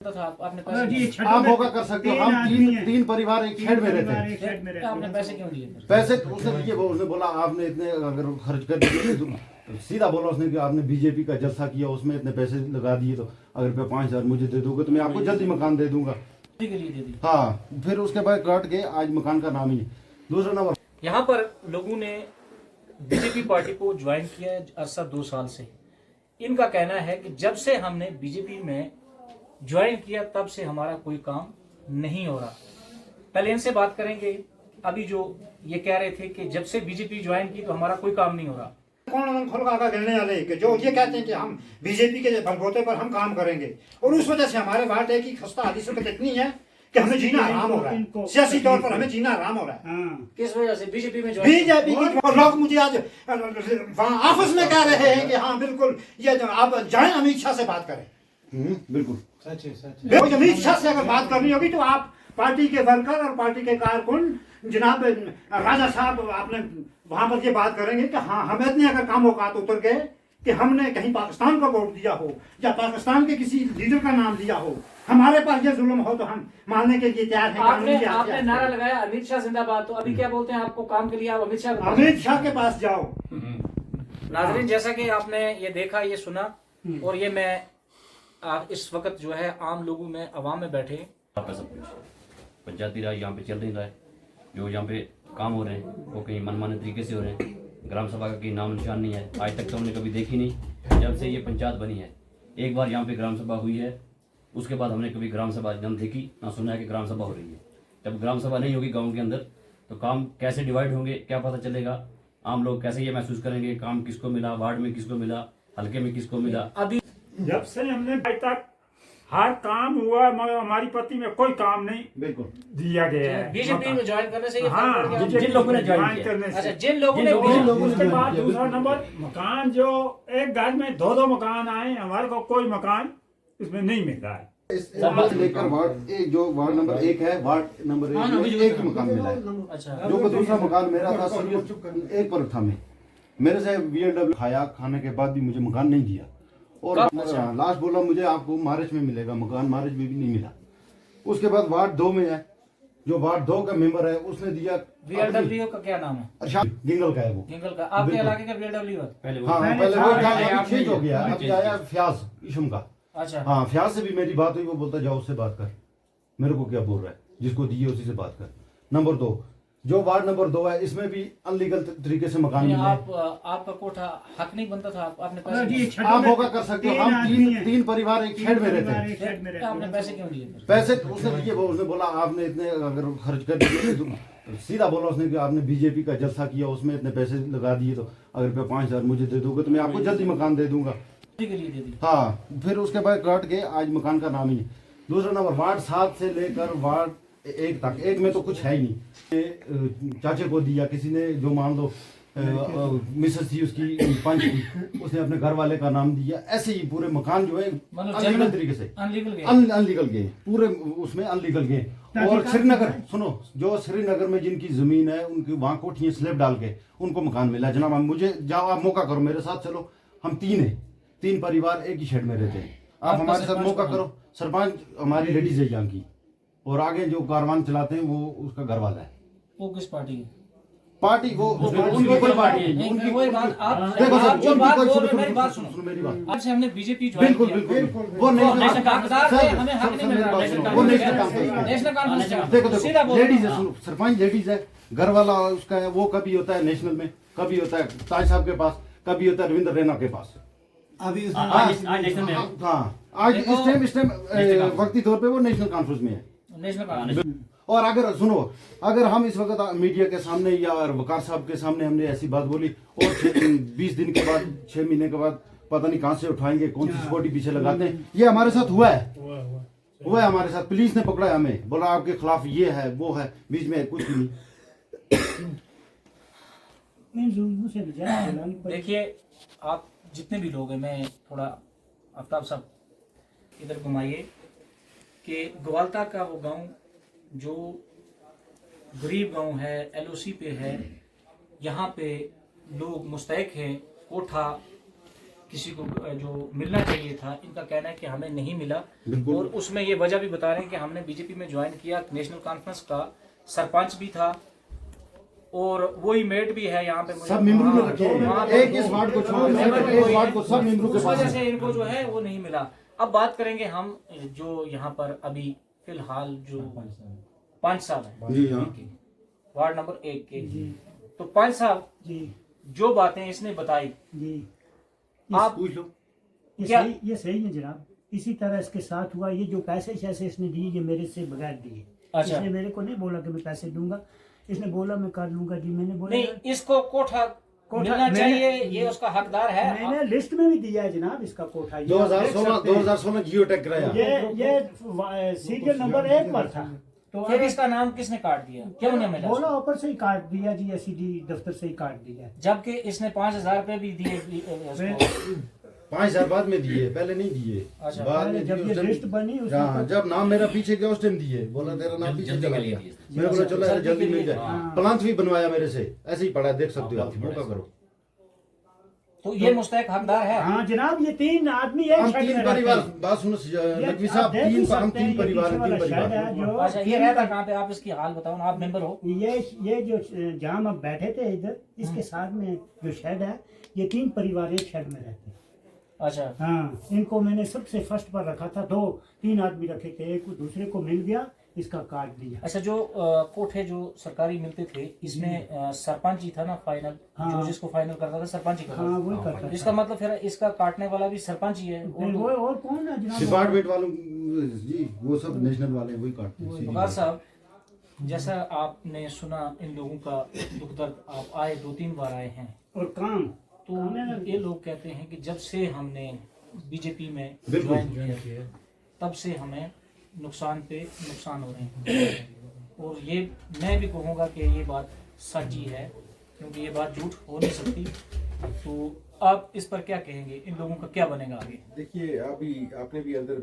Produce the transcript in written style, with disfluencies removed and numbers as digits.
था आपने पैसे आप होगा कर सकते हो। हम तीन परिवार एक शेड में रहते हैं। आपने पैसे क्यों दिए? पैसे उसने दिए, उसने बोला आपने इतने अगर खर्च कर दिए तो सीधा बोला उसने कि आपने बीजेपी का जलसा किया उसमें इतने पैसे लगा दिए, तो अगर 5,000 मुझे दे दोगे तो मैं आपको जल्दी मकान दे दूंगा। के लिए दे दी। हाँ, फिर उसके बाद काट के आज मकान का नाम ही। दूसरा नंबर, यहाँ पर लोगों ने बीजेपी पार्टी को ज्वाइन किया है अरसा 2 साल से। इनका कहना है कि जब से हमने बीजेपी में ज्वाइन किया तब से हमारा कोई काम नहीं हो रहा। पहले इनसे बात करेंगे। अभी जो ये कह रहे थे कि जब से बीजेपी ज्वाइन की तो हमारा कोई काम नहीं हो रहा। कौन खुलका गिरने वाले कि जो ये कहते हैं कि हम बीजेपी के बलबूते पर हम काम करेंगे, और उस वजह से हमारे वार्ड की खस्ता हादिसत इतनी है कि हमें जीना आराम हो रहा है। सियासी तौर पर हमें जीना आराम हो रहा है। किस वजह से? बीजेपी में ज्वाइन। बीजेपी की और लोग मुझे आज वहाँ ऑफिस में कह रहे हैं कि हाँ बिल्कुल ये आप जाएं अमित शाह से बात करें। बिल्कुल सच है। अमित शाह से अगर बात करनी होगी तो आप पार्टी के वर्कर और पार्टी के कारकुन जनाब राजा साहब आपने वहां पर ये बात करेंगे कि हाँ हमें इतने अगर काम औकात उतर गए कि हमने कहीं पाकिस्तान को वोट दिया हो या पाकिस्तान के किसी लीडर का नाम दिया हो, हमारे पास ये जुल्म हो तो हम मानने के लिए तैयार हैं। आपने नारा लगाया अमित शाह जिंदाबाद, तो अभी क्या बोलते हैं आपको काम के लिए? आप अमित शाह के पास जाओ। नाजरीन, जैसा कि आपने ये देखा, ये सुना, और ये मैं इस वक्त जो है आम लोगों में अवाम में बैठे आपका सब कुछ पंचायती राज यहाँ पे चल नहीं रहा है। जो यहाँ पे काम हो रहे हैं वो कहीं मनमाने तरीके से हो रहे हैं। ग्राम सभा का कहीं नाम निशान नहीं है। आज तक तो हमने कभी देखी नहीं। जब से ये पंचायत बनी है, एक बार यहाँ पे ग्राम सभा हुई है, उसके बाद हमने कभी ग्राम सभा न देखी ना सुना है कि ग्राम सभा हो रही है। जब ग्राम सभा नहीं होगी गाँव के अंदर तो काम कैसे डिवाइड होंगे, क्या पता चलेगा? आम लोग कैसे ये महसूस करेंगे काम किसको मिला, वार्ड में किसको मिला, हल्के में किसको मिला? अभी जब से हमने आज तक हर काम हुआ मगर हमारी पति में कोई काम नहीं बिल्कुल दिया गया है। बीजेपी में ज्वाइन करने से ये हाँ, फर्क पड़ गया? जिन लोगों ने ज्वाइन किया। करने अच्छा, से जिन लोगों ने उसके बाद दूसरा नंबर मकान, जो एक घर में 2-2 मकान आए, हमारे को कोई मकान इसमें नहीं मिल रहा है। लेकर वार्ड एक, जो वार्ड नंबर 1 है, वार्ड नंबर 1 में एक ही मकान मिला है। अच्छा, जो कि दूसरा मकान मेरा था सिर्फ एक पर था। मेरे से VLW खाया, खाने के बाद भी मुझे मकान नहीं दिया। और लास्ट बोला मुझे आपको मार्च में मिलेगा मकान, मार्च में भी नहीं मिला। उसके बाद वार्ड 2 में है, जो वार्ड 2 का मेंबर है उसने दिया। VLW का क्या नाम है? अर्शाद गिंगल का है वो। गिंगल का आपके इलाके का VLW है? पहले हाँ, पहले वो था, चेंज हो गया, अभी आया फ्याज इशम का। अच्छा, हाँ, फ्याज से भी मेरी बात हुई। वो बोलता जाओ उससे बात कर, मेरे को क्या बोल रहा है, जिसको दिए उसी से बात कर। नंबर 2, जो वार्ड नंबर 2 है, इसमें भी अनलीगल तरीके से मकान मिले। आपका कोठा हक नहीं बनता था? आपने पैसे आप होगा कर सकते हो। हम तीन परिवार एक शेड में रहते हैं। आपने पैसे क्यों दिए? पैसे उसने दिए, उसने बोला आपने इतने अगर खर्च कर दिए तो सीधा बोला उसने कि आपने बीजेपी का जलसा किया उसमें इतने पैसे लगा दिए, तो अगर 5,000 मुझे दे दोगे तो मैं आपको जल्दी मकान दे दूंगा। के लिए दे दी। हाँ, फिर उसके बाद काट के आज मकान का नाम ही। दूसरा नंबर, वार्ड 7 से लेकर वार्ड 1 तक, एक में तो कुछ है ही नहीं। चाचे को दिया किसी ने, जो मान लो मिसेस थी उसकी, पंच थी, उसने अपने घर वाले का नाम दिया। ऐसे ही पूरे मकान जो है अनलीगल तरीके से अनलीगल गए, पूरे उसमें अनलीगल गए। और श्रीनगर सुनो, जो श्रीनगर में जिनकी जमीन है उनकी वहां कोठियां स्लैब डाल के उनको मकान मिला। जनाब मुझे जाओ, आप मौका करो, मेरे साथ चलो। हम 3 परिवार एक ही शेड में रहते हैं। आप हमारे साथ मौका करो। सरपंच हमारी लेडीज है यहाँ की, और आगे जो कारवान चलाते हैं वो उसका घर वाला है। वो किस पार्टी की? पार्टी वो उनकी कोई पार्टी नहीं, उनकी कोई बात। आप देखो सर, जो बात बोल रहे हो, सुनो मेरी बात सुनो। मेरी बात। आज से हमने बीजेपी ज्वाइन बिल्कुल किया। बिल्कुल वो नहीं, हमें हक नहीं मिल रहा। वो नेशनल कॉन्फ्रेंस। नेशनल कॉन्फ्रेंस देखो सीधा देखो, बोलो। लेडीज है, सुनो, सरपंच लेडीज है, घर वाला उसका है। वो कभी होता है नेशनल में, कभी होता है ताज साहब के पास, कभी होता है रविंद्र रैना के पास। अभी आज नेशनल में हाँ, आज इस टाइम वक्ती तौर पे वो नेशनल कॉन्फ्रेंस में है। National conference. और अगर सुनो, अगर हम इस वक्त मीडिया के सामने या वकार साहब के सामने हमने ऐसी बात बोली, और 20 दिन के बाद, 6 महीने के बाद पता नहीं कहां से उठाएंगे, कौन सी सिक्योरिटी पीछे लगाते हैं। ये हमारे साथ हुआ है हमारे साथ। पुलिस ने पकड़ा है हमें, बोला आपके खिलाफ ये है वो है, बीच में कुछ भी नहीं। देखिए, आप जितने भी लोग हैं, मैं थोड़ा आफ्ताब साहब इधर घुमाइए कि ग्वालता का वो गांव जो गरीब गांव है, LOC पे है, यहाँ पे लोग मुस्तैक हैं। कोठा किसी को जो मिलना चाहिए था, इनका कहना है कि हमें नहीं मिला। बिल्कुल। और उसमें ये वजह भी बता रहे हैं कि हमने बीजेपी में ज्वाइन किया, नेशनल कॉन्फ्रेंस का सरपंच भी था और वही मेट भी है यहाँ पे। मुझे सब मेंबरों में हाँ, रखे हैं। वहाँ पे एक इस वार्ड को छोड़ मेंबर के भी एक वही वार्ड है। को सब मेंबरों के उस पास वजह है। से इनको जो है वो नहीं मिला। अब बात करेंगे हम जो यहाँ पर अभी फिलहाल जो 5 साल है जी हाँ। वार्ड नंबर 1 के, तो 5 साल जी जो बातें इसने बताई, जी आप पूछ लो। क्या- ये सही है जनाब। इसी तरह इसके साथ हुआ। ये जो पैसे शैसे इसने दिए ये मेरे से बगैर दिए। अच्छा। इसने मेरे को नहीं बोला कि मैं पैसे दूंगा, इसने बोला मैं कर लूंगा जी। मैंने बोला नहीं, इसको कोठा मिलना मैंने- चाहिए, ये उसका हकदार है। मैंने लिस्ट में भी दिया है जनाब इसका कोठा। ये आप देख 2016 सकते हैं। 2016 जियो टैग कराया। ये सीरियल नंबर 1 पर था। तो फिर इसका नाम किसने काट दिया, क्यों नहीं मिला बोला उसको? ऊपर से ही काट दिया जी, एसईडी दफ्तर से ही काट दिया। जबकि इसने 5,000 रुपए भी दिए उसको। 5000 बाद में दिए, पहले नहीं दिए। अच्छा। बाद में जब दिए ये उस टाइम। लिस्ट बनी उसमें हाँ, जब नाम मेरा पीछे गया उस टाइम दिए। बोला तेरा नाम पीछे जल्दी चला के लिए गया। दिए। मैंने बोला चलो यार जल्दी जल्दी के मिल लिए। जाए। हाँ। प्लांट भी बनवाया मेरे से, ऐसे ही पड़ा है, देख सकते हो आप, मौका करो। तो ये मुस्तैक हकदार है। हाँ जनाब, ये 3 आदमी एक हम शेड 3 में परिवार, रहते हैं। बात सुनो नकवी आप साहब, देख ही 3 हम सकते हैं, 3 ये परिवार पीछे हैं, वाला 3 शेड है परिवार। जो अच्छा, ये रहता कहाँ पे? आप इसकी हाल बताओ ना, आप मेंबर हो। ये जो जहाँ हम बैठे थे इधर, इसके साथ में जो शेड है, ये 3 परिवार एक शेड में रहते हैं। अच्छा। हाँ, इनको मैंने सबसे फर्स्ट पर रखा था। 2-3 आदमी रखे थे, एक दूसरे को मिल गया, इसका काट दिया। अच्छा, जो कोठे जो सरकारी मिलते थे, इसमें सरपंच ही था ना फाइनल? हाँ। जो जिसको फाइनल करता था सरपंच ही करता हाँ था। वही करता था। इसका मतलब फिर इसका काटने वाला भी सरपंच ही है। नहीं, वो और कौन है जनाब? डिपार्टमेंट वालों जी, वो सब नेशनल वाले हैं, वही काटते हैं। वकार साहब, जैसा आपने सुना इन लोगों का दुख दर्द, आप आए 2-3 बार आए हैं, और काम तो ये लोग कहते हैं कि जब से हमने बीजेपी में बिल्कुल। ज्वाइन किया तब से हमें नुकसान पे नुकसान हो रहे हैं। और ये मैं भी कहूँगा कि ये बात सच्ची है, क्योंकि ये बात झूठ हो नहीं सकती। तो आप इस पर क्या कहेंगे? इन लोगों का क्या बनेगा आगे? देखिए, अभी आपने भी अंदर